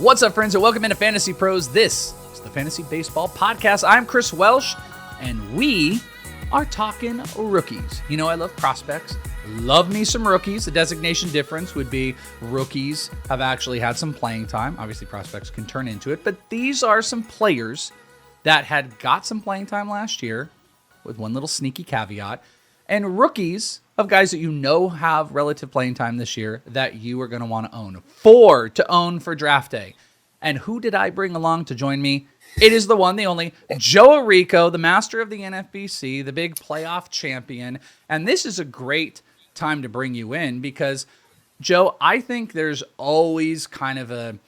What's up, friends, and welcome into Fantasy Pros. This is the Fantasy Baseball Podcast. I'm Chris Welsh, and we are talking rookies. You know, I love prospects. Love me some rookies. The designation difference would be rookies have actually had some playing time. Obviously, prospects can turn into it, but these are some players that had got some playing time last year with one little sneaky caveat, and rookies of guys that you know have relative playing time this year that you are going to want to own. 4 to own for draft day. And who did I bring along to join me? It is the one, the only, Joe Orrico, the master of the NFBC, the big playoff champion. And this is a great time to bring you in because, Joe, I think there's always kind of a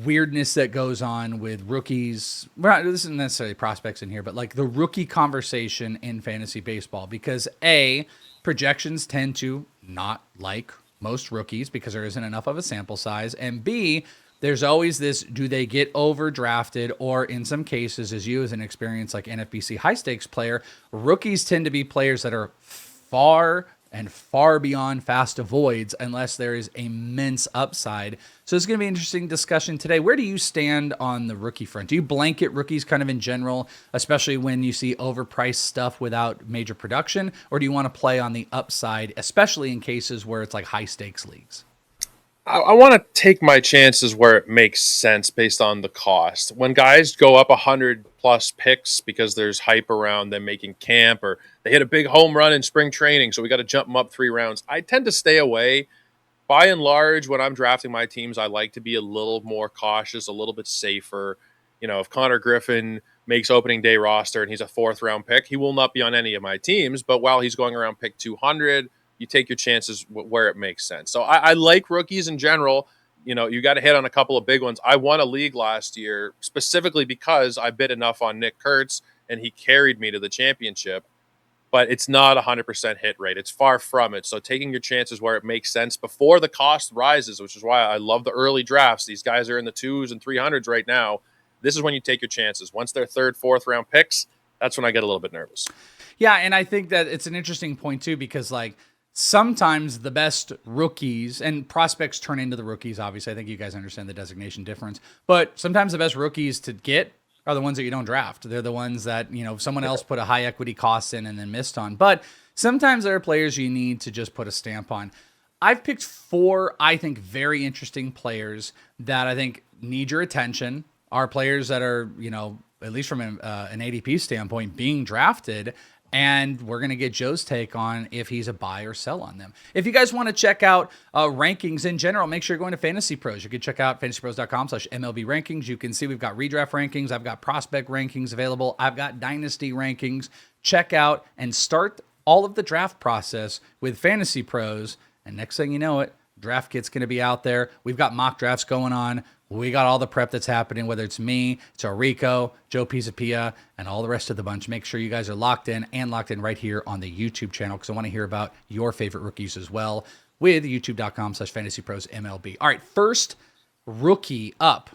weirdness that goes on with rookies. This isn't necessarily prospects in here, but like the rookie conversation in fantasy baseball because A, projections tend to not like most rookies because there isn't enough of a sample size, and B, there's always this, do they get overdrafted, or in some cases, as you as an experienced like NFBC high stakes player, rookies tend to be players that are far and far beyond fast avoids unless there is immense upside. So it's going to be an interesting discussion today. Where do you stand on the rookie front? Do you blanket rookies kind of in general, especially when you see overpriced stuff without major production? Or do you want to play on the upside, especially in cases where it's like high stakes leagues? I want to take my chances where it makes sense based on the cost. When guys go up 100 plus picks because there's hype around them making camp or they hit a big home run in spring training, so we got to jump them up 3 rounds, I tend to stay away. By and large, when I'm drafting my teams, I like to be a little more cautious, a little bit safer. You know, if Connor Griffin makes opening day roster and he's a 4th round pick, he will not be on any of my teams. But while he's going around pick 200, you take your chances where it makes sense. So I like rookies in general. You know, you got to hit on a couple of big ones. I won a league last year specifically because I bid enough on Nick Kurtz and he carried me to the championship. But it's not 100% hit rate. It's far from it. So taking your chances where it makes sense before the cost rises, which is why I love the early drafts. These guys are in the 2s and 300s right now. This is when you take your chances. Once they're 3rd, 4th round picks, that's when I get a little bit nervous. Yeah, and I think that it's an interesting point too because like sometimes the best rookies and prospects turn into the rookies. Obviously, I think you guys understand the designation difference, but sometimes the best rookies to get are the ones that you don't draft. They're the ones that, you know, someone else put a high equity cost in and then missed on. But sometimes there are players you need to just put a stamp on. I've picked 4, I think, very interesting players that I think need your attention, are players that are, you know, at least from an ADP standpoint, being drafted. And we're going to get Joe's take on if he's a buy or sell on them. If you guys want to check out rankings in general, make sure you're going to Fantasy Pros. You can check out fantasypros.com/MLB rankings. You can see we've got redraft rankings. I've got prospect rankings available. I've got dynasty rankings. Check out and start all of the draft process with Fantasy Pros. And next thing you know it, draft kit's going to be out there. We've got mock drafts going on. We got all the prep that's happening, whether it's me, it's Orrico, Joe Pisapia, and all the rest of the bunch. Make sure you guys are locked in right here on the YouTube channel because I want to hear about your favorite rookies as well with youtube.com/fantasyprosmlb. All right, first rookie up.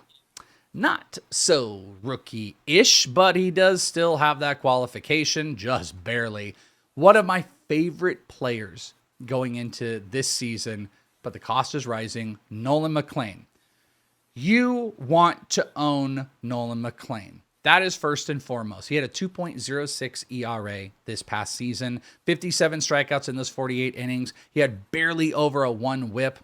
Not so rookie-ish, but he does still have that qualification, just barely. One of my favorite players going into this season, but the cost is rising, Nolan McClain. You want to own Nolan McClain. That is first and foremost. He had a 2.06 ERA this past season, 57 strikeouts in those 48 innings. He had barely over a 1 whip,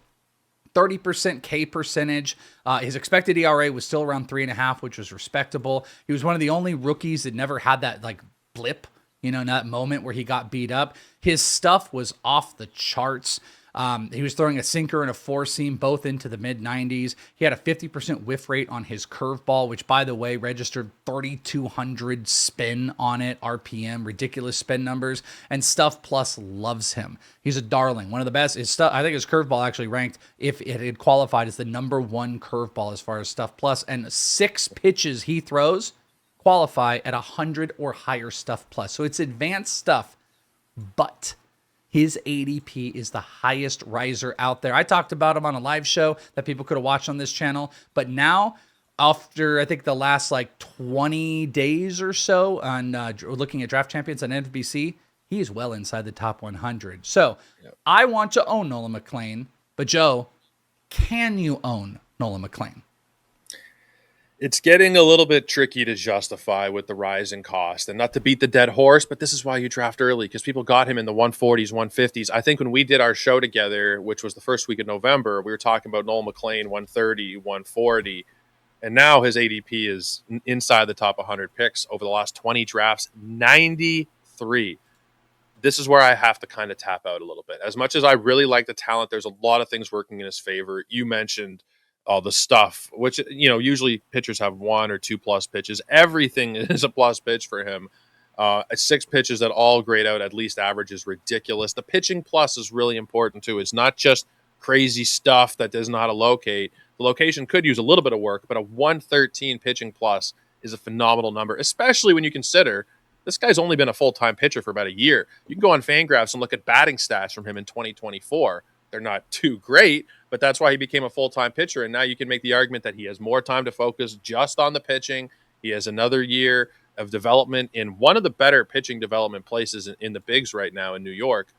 30% K percentage. His expected ERA was still around 3.5, which was respectable. He was one of the only rookies that never had that like blip, you know, in that moment where he got beat up. His stuff was off the charts. He was throwing a sinker and a 4-seam, both into the mid-90s. He had a 50% whiff rate on his curveball, which, by the way, registered 3,200 spin on it, RPM, ridiculous spin numbers, and Stuff Plus loves him. He's a darling, one of the best. I think his curveball actually ranked, if it had qualified, as the #1 curveball as far as Stuff Plus, and 6 pitches he throws qualify at 100 or higher Stuff Plus. So it's advanced stuff, but his ADP is the highest riser out there. I talked about him on a live show that people could have watched on this channel. But now, after I think the last like 20 days or so on looking at draft champions on NFBC, he is well inside the top 100. So I want to own Nolan McClain. But Joe, can you own Nolan McClain? It's getting a little bit tricky to justify with the rise in cost, and not to beat the dead horse, but this is why you draft early, because people got him in the 140s, 150s. I think when we did our show together, which was the first week of November, we were talking about Nolan McClain 130, 140, and now his ADP is inside the top 100 picks over the last 20 drafts, 93. This is where I have to kind of tap out a little bit. As much as I really like the talent, there's a lot of things working in his favor. You mentioned all the stuff, which, usually pitchers have 1 or 2 plus pitches. Everything is a plus pitch for him. 6 pitches that all grade out at least average is ridiculous. The pitching plus is really important too. It's not just crazy stuff that doesn't know how to locate. The location could use a little bit of work, but a 113 pitching plus is a phenomenal number, especially when you consider this guy's only been a full-time pitcher for about a year. You can go on Fangraphs and look at batting stats from him in 2024. They're not too great, but that's why he became a full-time pitcher. And now you can make the argument that he has more time to focus just on the pitching. He has another year of development in one of the better pitching development places in the bigs right now in New York.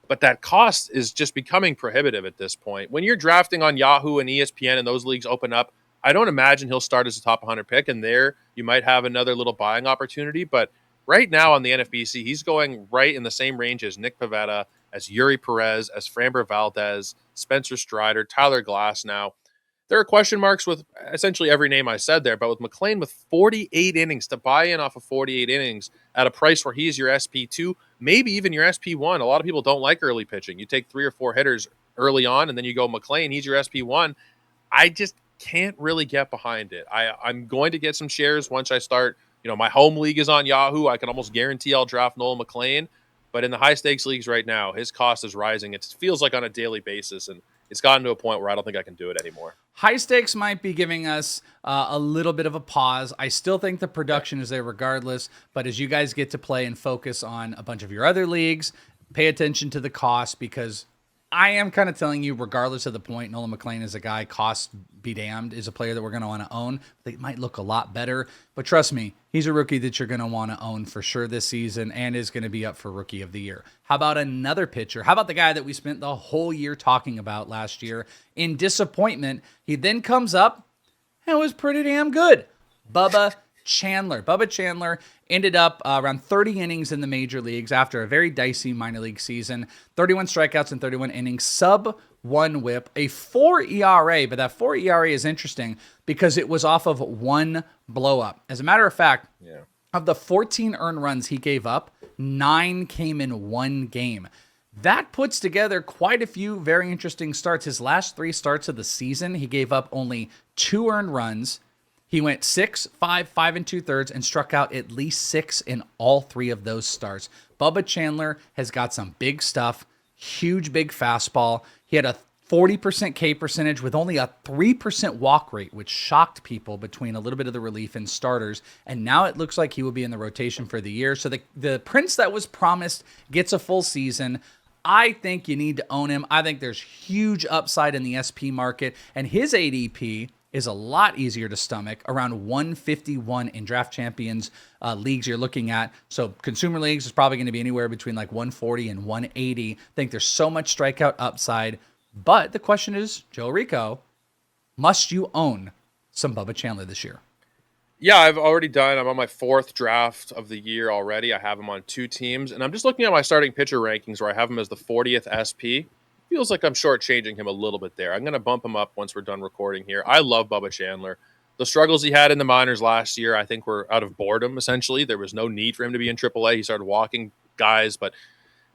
But that cost is just becoming prohibitive at this point. When you're drafting on Yahoo and ESPN and those leagues open up, I don't imagine he'll start as a top 100 pick, and there you might have another little buying opportunity. But right now on the NFBC, he's going right in the same range as Nick Pivetta, as Yuri Perez, as Framber Valdez, Spencer Strider, Tyler Glass now. There are question marks with essentially every name I said there, but with McClain with 48 innings, to buy in off of 48 innings at a price where he's your SP2, maybe even your SP1. A lot of people don't like early pitching. You take 3 or 4 hitters early on, and then you go McClain, he's your SP1. I just can't really get behind it. I'm going to get some shares once I start. My home league is on Yahoo. I can almost guarantee I'll draft Nolan McClain. But in the high-stakes leagues right now, his cost is rising. It feels like on a daily basis, and it's gotten to a point where I don't think I can do it anymore. High stakes might be giving us a little bit of a pause. I still think the production is there regardless, but as you guys get to play and focus on a bunch of your other leagues, pay attention to the cost, because I am kind of telling you, regardless of the point, Nolan McClain is a guy, cost be damned, is a player that we're going to want to own. They might look a lot better, but trust me, he's a rookie that you're going to want to own for sure this season and is going to be up for Rookie of the Year. How about another pitcher? How about the guy that we spent the whole year talking about last year in disappointment? He then comes up and was pretty damn good. Bubba Chandler. Bubba Chandler ended up around 30 innings in the major leagues after a very dicey minor league season. 31 strikeouts in 31 innings, sub 1 whip, a 4 ERA, but that 4 ERA is interesting because it was off of 1 blow up. As a matter of fact, of the 14 earned runs he gave up, 9 came in 1 game. That puts together quite a few very interesting starts. His last 3 starts of the season, he gave up only 2 earned runs. He went 6, 5, 5 2/3, and struck out at least 6 in all 3 of those starts. Bubba Chandler has got some big stuff, huge big fastball. He had a 40% K percentage with only a 3% walk rate, which shocked people between a little bit of the relief and starters. And now it looks like he will be in the rotation for the year. So the prince that was promised gets a full season. I think you need to own him. I think there's huge upside in the SP market, and his ADP is a lot easier to stomach, around 151 in Draft Champions leagues you're looking at. So consumer leagues is probably going to be anywhere between like 140 and 180. I think there's so much strikeout upside. But the question is, Joe Orrico, must you own some Bubba Chandler this year? Yeah, I've already done. I'm on my 4th draft of the year already. I have him on 2 teams. And I'm just looking at my starting pitcher rankings where I have him as the 40th SP. Feels like I'm shortchanging him a little bit there. I'm going to bump him up once we're done recording here. I love Bubba Chandler. The struggles he had in the minors last year, I think, were out of boredom, essentially. There was no need for him to be in AAA. He started walking guys, but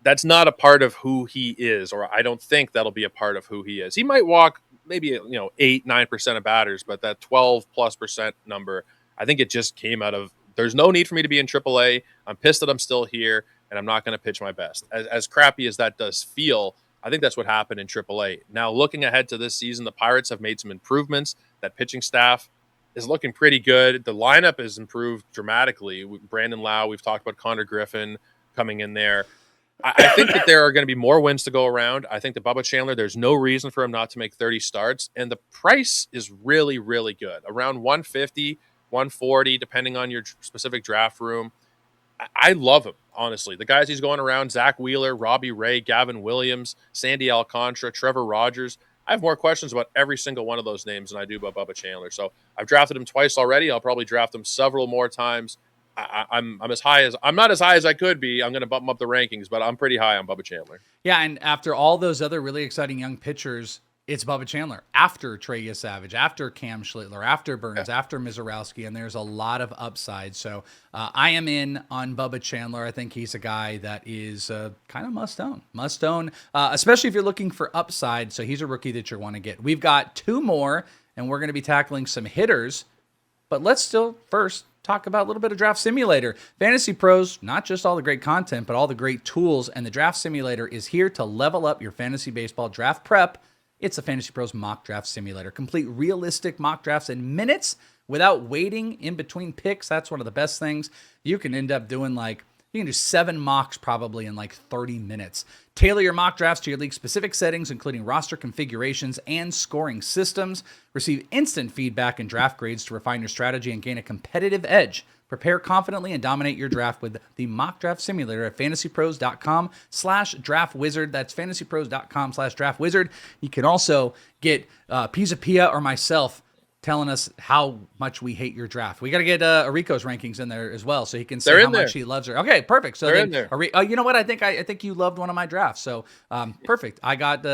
that's not a part of who he is, or I don't think that'll be a part of who he is. He might walk maybe 8-9% of batters, but that 12+% number, I think it just came out of there's no need for me to be in AAA. I'm pissed that I'm still here, and I'm not going to pitch my best. As crappy as that does feel, I think that's what happened in AAA. Now, looking ahead to this season, the Pirates have made some improvements. That pitching staff is looking pretty good. The lineup has improved dramatically. Brandon Lau, we've talked about Connor Griffin coming in there. I think that there are going to be more wins to go around. I think that Bubba Chandler, there's no reason for him not to make 30 starts. And the price is really, really good. Around 150, 140, depending on your specific draft room. I love him, honestly. The guys he's going around, Zach Wheeler, Robbie Ray, Gavin Williams, Sandy Alcantara, Trevor Rogers, I have more questions about every single one of those names than I do about Bubba Chandler. So I've drafted him twice already. I'll probably draft him several more times. I'm as high as I'm not as high as I could be. I'm going to bump him up the rankings, but I'm pretty high on Bubba Chandler. Yeah, and after all those other really exciting young pitchers, it's Bubba Chandler. After Trey Savage, after Cam Schlittler, after Burns, after Mizorowski, and there's a lot of upside. So I am in on Bubba Chandler. I think he's a guy that is kind of must own, especially if you're looking for upside. So he's a rookie that you want to get. We've got two more, and we're going to be tackling some hitters. But let's still first talk about a little bit of Draft Simulator. Fantasy Pros, not just all the great content, but all the great tools. And the Draft Simulator is here to level up your fantasy baseball draft prep. It's the Fantasy Pros Mock Draft Simulator. Complete realistic mock drafts in minutes without waiting in between picks. That's one of the best things. You can end up doing you can do 7 mocks probably in 30 minutes. Tailor your mock drafts to your league specific settings, including roster configurations and scoring systems. Receive instant feedback and draft grades to refine your strategy and gain a competitive edge. Prepare confidently and dominate your draft with the Mock Draft Simulator at fantasypros.com/draftwizard. That's fantasypros.com/draftwizard. You can also get Pizza Pia or myself telling us how much we hate your draft. We got to get Orrico's rankings in there as well, so he can say how much he loves her. Okay, perfect. So they're in there. You know what? I think you loved one of my drafts. So perfect. I got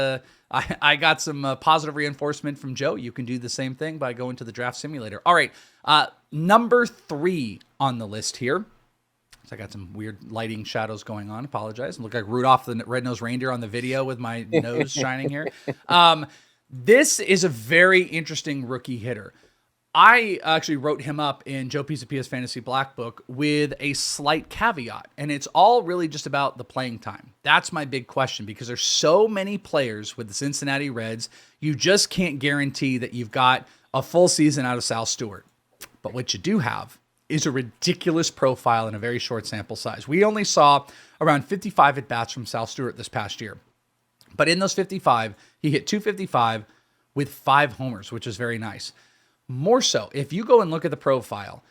I got some positive reinforcement from Joe. You can do the same thing by going to the Draft Simulator. All right, number 3 on the list here. So I got some weird lighting shadows going on. Apologize. I look like Rudolph the Red-Nosed Reindeer on the video with my nose shining here. This is a very interesting rookie hitter. I actually wrote him up in Joe Pisapia's Fantasy Black Book with a slight caveat, and it's all really just about the playing time. That's my big question, because there's so many players with the Cincinnati Reds, you just can't guarantee that you've got a full season out of Sal Stewart. But what you do have is a ridiculous profile in a very short sample size. We only saw around 55 at-bats from Sal Stewart this past year. But in those 55, he hit 255 with 5 homers, which is very nice. More so, if you go and look at the profile,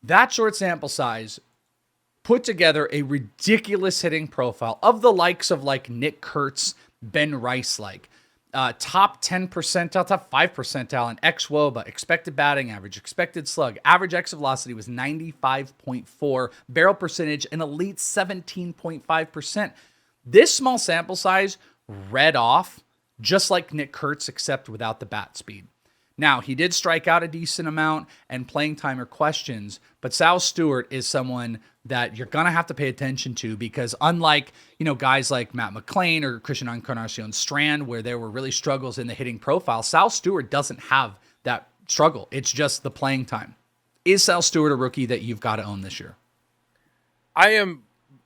that short sample size put together a ridiculous hitting profile of the likes of Nick Kurtz, Ben Rice, top 10 percentile, top 5 percentile in xWOBA, expected batting average, expected slug, average exit velocity was 95.4, barrel percentage, an elite 17.5%. This small sample size read off just like Nick Kurtz, except without the bat speed. Now, he did strike out a decent amount and playing timer questions, but Sal Stewart is someone that you're going to have to pay attention to, because unlike, guys like Matt McClain or Christian Encarnacion Strand, where there were really struggles in the hitting profile, Sal Stewart doesn't have that struggle. It's just the playing time. Is Sal Stewart a rookie that you've got to own this year? I am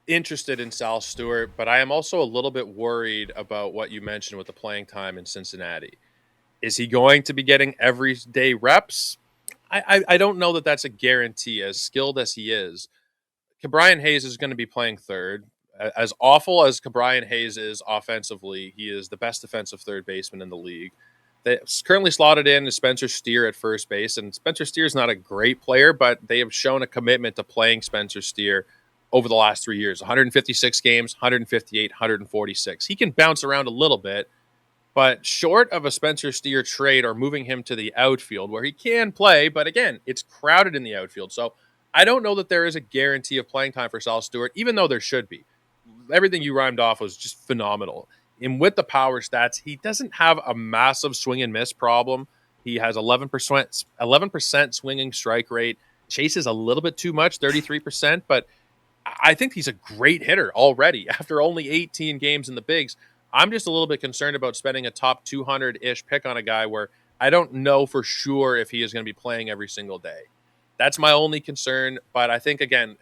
interested in Sal Stewart, but I am also a little bit worried about what you mentioned with the playing time in Cincinnati. Is he going to be getting everyday reps? I don't know that that's a guarantee, as skilled as he is. Cabrian Hayes is going to be playing third. As awful as Cabrian Hayes is offensively, he is the best defensive third baseman in the league. That's currently slotted in is Spencer Steer at first base, and Spencer Steer is not a great player, but they have shown a commitment to playing Spencer Steer over the last 3 years. 156 games, 158, 146. He can bounce around a little bit, but short of a Spencer Steer trade or moving him to the outfield, where he can play, but again, it's crowded in the outfield. So I don't know that there is a guarantee of playing time for Sal Stewart, even though there should be. Everything you rhymed off was just phenomenal. And with the power stats, he doesn't have a massive swing and miss problem. He has 11% swinging strike rate, chases a little bit too much, 33%, but I think he's a great hitter already after only 18 games in the bigs. I'm just a little bit concerned about spending a top 200-ish pick on a guy where I don't know for sure if he is going to be playing every single day. That's my only concern, but I think, again,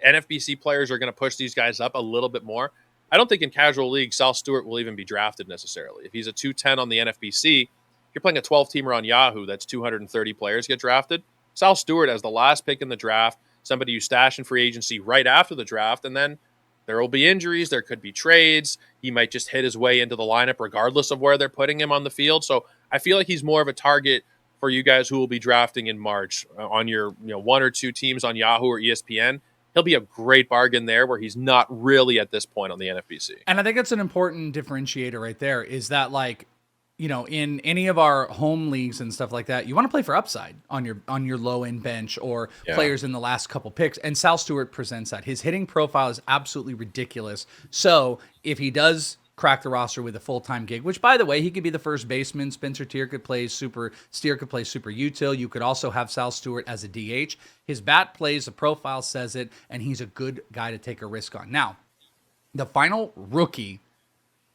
NFBC players are going to push these guys up a little bit more. I don't think in casual leagues, Sal Stewart will even be drafted necessarily. If he's a 210 on the NFBC, you're playing a 12-teamer on Yahoo, that's 230 players get drafted. Sal Stewart as the last pick in the draft, somebody you stash in free agency right after the draft, and then there will be injuries, there could be trades. He might just hit his way into the lineup regardless of where they're putting him on the field. So I feel like he's more of a target for you guys who will be drafting in March on your 1 or 2 teams on Yahoo or ESPN. He'll be a great bargain there where he's not really at this point on the NFBC. And I think that's an important differentiator right there, is that in any of our home leagues and stuff like that, you want to play for upside on your low end bench or players in the last couple picks. And Sal Stewart presents that. His hitting profile is absolutely ridiculous. So if he does crack the roster with a full-time gig, which by the way, he could be the first baseman. Spencer Steer could play super util. You could also have Sal Stewart as a DH. His bat plays, the profile says it, and he's a good guy to take a risk on. Now, the final rookie,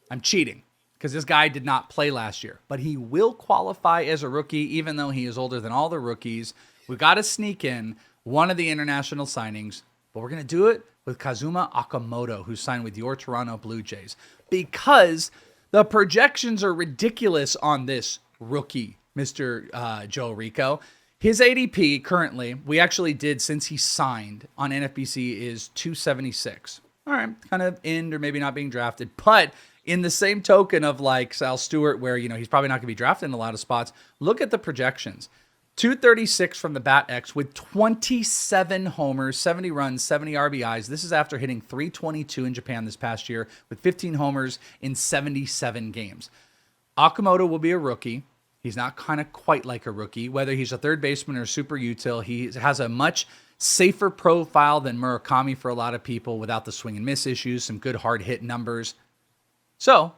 I'm cheating because this guy did not play last year, but he will qualify as a rookie, even though he is older than all the rookies. We got to sneak in one of the international signings, but we're going to do it with Kazuma Okamoto, who signed with your Toronto Blue Jays, because the projections are ridiculous on this rookie, Mr. Joe Orrico. His ADP currently, we actually did since he signed on NFBC, is 276. All right, kind of end or maybe not being drafted, but in the same token of like Sal Stewart, where, he's probably not going to be drafted in a lot of spots, look at the projections. 236 from the Bat X with 27 homers, 70 runs, 70 RBIs. This is after hitting 322 in Japan this past year with 15 homers in 77 games. Okamoto will be a rookie. He's not kind of quite like a rookie. Whether he's a third baseman or super util, he has a much safer profile than Murakami for a lot of people without the swing and miss issues, some good hard hit numbers. So,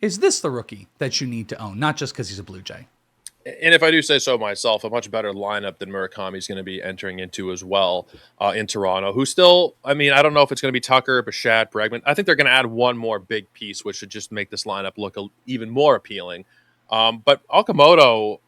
is this the rookie that you need to own, not just because he's a Blue Jay? And if I do say so myself, a much better lineup than Murakami is going to be entering into as well in Toronto, who still, I don't know if it's going to be Tucker, Bichette, Bregman. I think they're going to add one more big piece, which should just make this lineup look even more appealing. But Okamoto,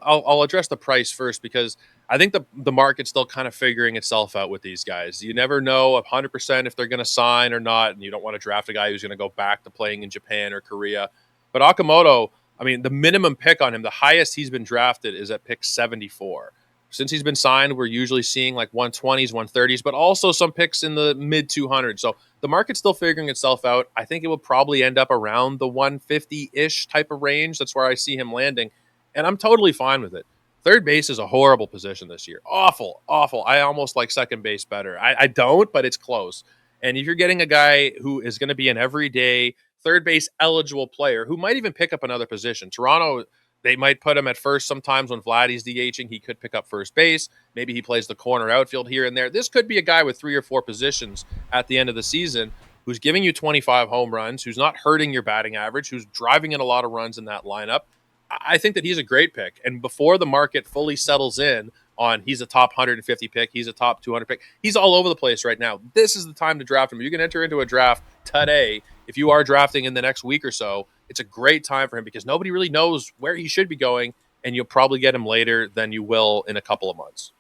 I'll address the price first, because I think the market's still kind of figuring itself out with these guys. You never know 100% if they're going to sign or not, and you don't want to draft a guy who's going to go back to playing in Japan or Korea. But Okamoto, the minimum pick on him, the highest he's been drafted is at pick 74. Since he's been signed, we're usually seeing like 120s, 130s, but also some picks in the mid 200s. So the market's still figuring itself out. I think it will probably end up around the 150-ish type of range. That's where I see him landing, and I'm totally fine with it. Third base is a horrible position this year. Awful. I almost like second base better. I don't, but it's close. And if you're getting a guy who is going to be an everyday third base eligible player who might even pick up another position. Toronto, they might put him at first sometimes when Vladdy's DHing. He could pick up first base. Maybe he plays the corner outfield here and there. This could be a guy with 3 or 4 positions at the end of the season who's giving you 25 home runs, who's not hurting your batting average, who's driving in a lot of runs in that lineup. I think that he's a great pick. And before the market fully settles in on he's a top 150 pick, he's a top 200 pick, he's all over the place right now. This is the time to draft him. You can enter into a draft today. If you are drafting in the next week or so, it's a great time for him because nobody really knows where he should be going, and you'll probably get him later than you will in a couple of months.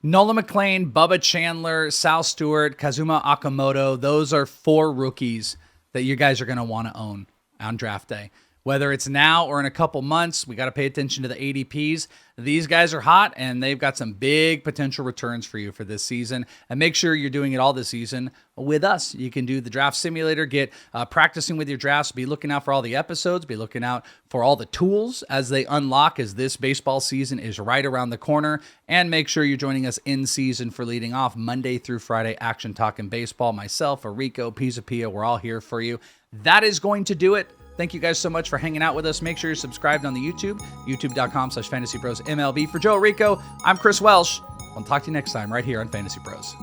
Nolan McClain, Bubba Chandler, Sal Stewart, Kazuma Okamoto, those are 4 rookies that you guys are going to want to own on draft day. Whether it's now or in a couple months, we got to pay attention to the ADPs. These guys are hot, and they've got some big potential returns for you for this season. And make sure you're doing it all this season with us. You can do the draft simulator, get practicing with your drafts, be looking out for all the episodes, be looking out for all the tools as they unlock as this baseball season is right around the corner. And make sure you're joining us in season for leading off Monday through Friday Action Talking Baseball. Myself, Orrico, Pizapia, we're all here for you. That is going to do it. Thank you guys so much for hanging out with us. Make sure you're subscribed on the YouTube, youtube.com/FantasyPros MLB. For Joe Orrico, I'm Chris Welsh. I'll talk to you next time right here on Fantasy Pros.